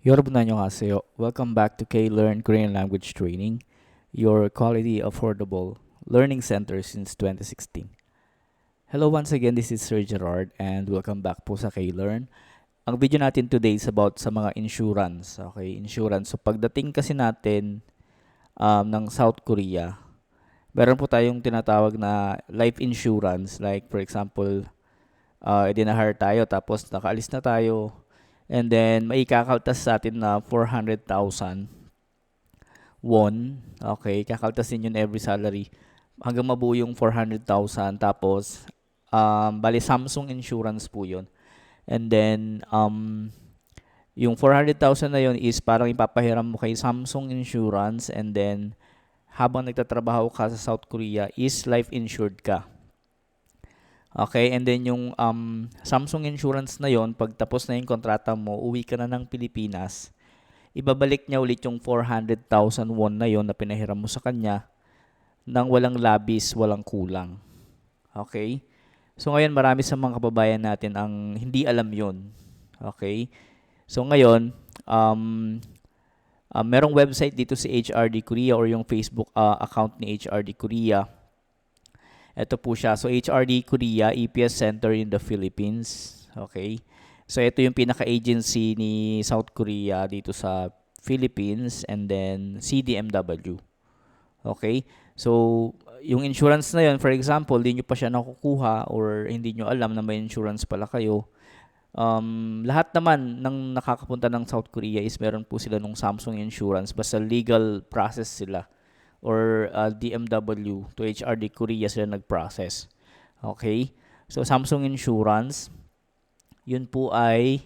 여러분 안녕하세요. Welcome back to K-Learn Korean Language Training, your quality affordable learning center since 2016. Hello once again, this is Sir Gerard and welcome back po sa K-Learn. Ang video natin today is about sa mga insurance. Okay, insurance. So pagdating kasi natin ng South Korea, meron po tayong tinatawag na life insurance. Like for example, idinahire tayo tapos nakaalis na tayo. And then, may ikakaltas sa atin na 400,000 won. Okay, kakaltasin yun every salary. Hanggang mabuo yung 400,000. Tapos, bali Samsung Insurance po yun. And then, yung 400,000 na yun is parang ipapahiram mo kay Samsung Insurance. And then, habang nagtatrabaho ka sa South Korea, is life insured ka. Okay, and then yung Samsung Insurance na yon, pag tapos na yung kontrata mo, uwi ka na ng Pilipinas, ibabalik niya ulit yung 400,000 won na yon na pinahiram mo sa kanya nang walang labis, walang kulang. Okay? So ngayon, marami sa mga kababayan natin ang hindi alam yon. Okay? So ngayon, merong website dito si HRD Korea or yung Facebook account ni HRD Korea. Ito po siya. So, HRD Korea, EPS Center in the Philippines. Okay. So, ito yung pinaka-agency ni South Korea dito sa Philippines and then CDMW. Okay. So, yung insurance na yun, for example, hindi nyo pa siya nakukuha or hindi nyo alam na may insurance pala kayo. Lahat naman ng nakakapunta ng South Korea is meron po sila nung Samsung Insurance. Basta legal process sila or DMW to HRD Korea sila nag-process. Okay? So, Samsung Insurance, yun po ay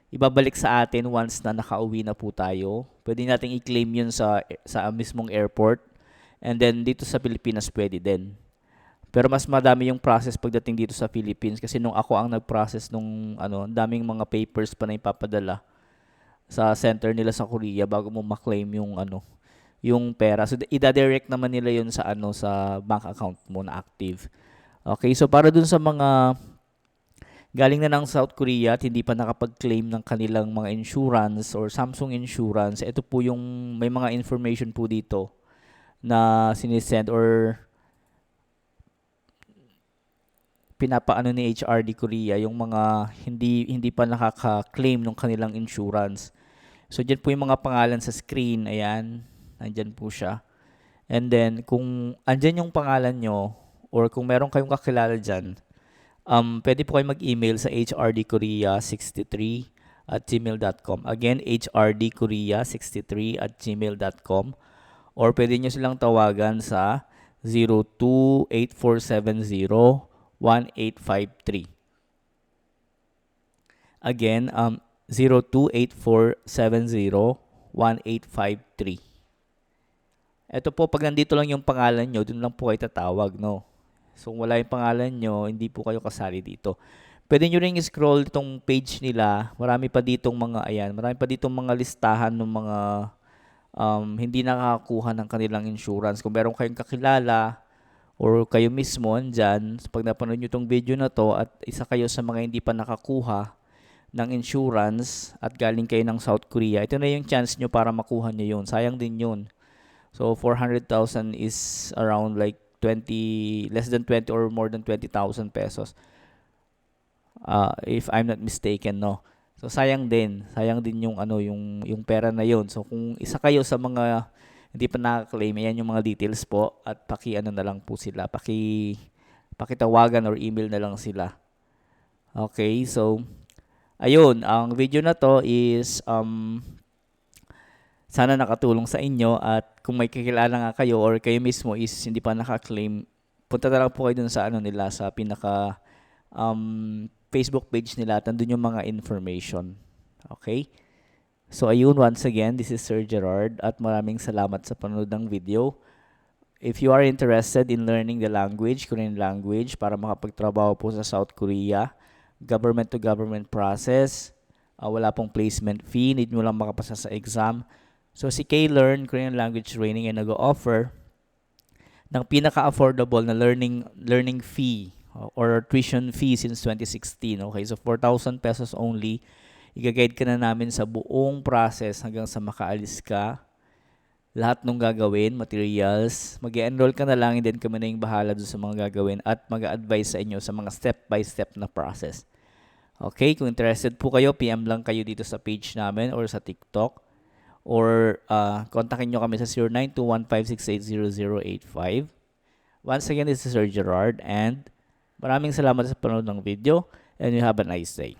ibabalik sa atin once na nakauwi na po tayo. Pwede nating i-claim yun sa mismong airport. And then, dito sa Pilipinas, pwede din. Pero mas madami yung process pagdating dito sa Philippines kasi nung ako ang nag-process nung daming mga papers pa na ipapadala sa center nila sa Korea bago mo ma-claim yung pera. So ida-direct naman nila 'yun sa bank account mo na active. Okay, so para dun sa mga galing na ng South Korea at hindi pa nakapag-claim ng kanilang mga insurance or Samsung Insurance, ito po yung may mga information po dito na sinisend or pinapaano ni HRD Korea yung mga hindi pa nakaka-claim ng kanilang insurance. So diyan po yung mga pangalan sa screen, ayan. Nandyan po siya. And then, kung andyan yung pangalan nyo, or kung meron kayong kakilala dyan, pwede po kayo mag-email sa hrdkorea63 at gmail.com. Again, hrdkorea63 at gmail.com. Or pwede nyo silang tawagan sa 0284701853. Again, 0284701853. Ito po, pag nandito lang yung pangalan nyo, dun lang po kayo tatawag, no? So, kung wala yung pangalan nyo, hindi po kayo kasali dito. Pwede nyo ring scroll itong page nila. Marami pa ditong mga listahan ng mga hindi nakakakuha ng kanilang insurance. Kung meron kayong kakilala or kayo mismo andyan, pag napanood nyo itong video na to at isa kayo sa mga hindi pa nakakuha ng insurance at galing kayo ng South Korea, ito na yung chance nyo para makuha nyo yun. Sayang din yun. So 400,000 is around like less than 20 or more than 20,000 pesos. If I'm not mistaken, no. So sayang din yung pera na yon. So kung isa kayo sa mga hindi pa nakaka-claim, ayan yung mga details po at na lang po sila, pakitawagan or email na lang sila. Okay, so ayun, ang video na to is sana nakatulong sa inyo at kung may kakilala nga kayo or kayo mismo is hindi pa naka-claim, punta na lang po kayo dun sa nila sa pinaka Facebook page nila at nandun yung mga information. Okay? So ayun, once again, this is Sir Gerard at maraming salamat sa panonood ng video. If you are interested in learning the language, Korean language, para makapagtrabaho po sa South Korea, government to government process, wala pong placement fee, need mo lang makapasa sa exam. So si K-Learn Korean Language Training ay nag-offer ng pinaka-affordable na learning fee or tuition fee since 2016. Okay, so 4,000 pesos only I-guide ka na namin sa buong process hanggang sa makaalis ka. Lahat nung gagawin, materials, mag-enroll ka na lang and then kami na yung bahala doon sa mga gagawin at mag-advise sa inyo sa mga step-by-step na process. Okay, kung interested po kayo, PM lang kayo dito sa page namin or sa TikTok or kontakin nyo kami sa 0921568085. Once again, this is Sir Gerard and maraming salamat sa panonood ng video and you have a nice day.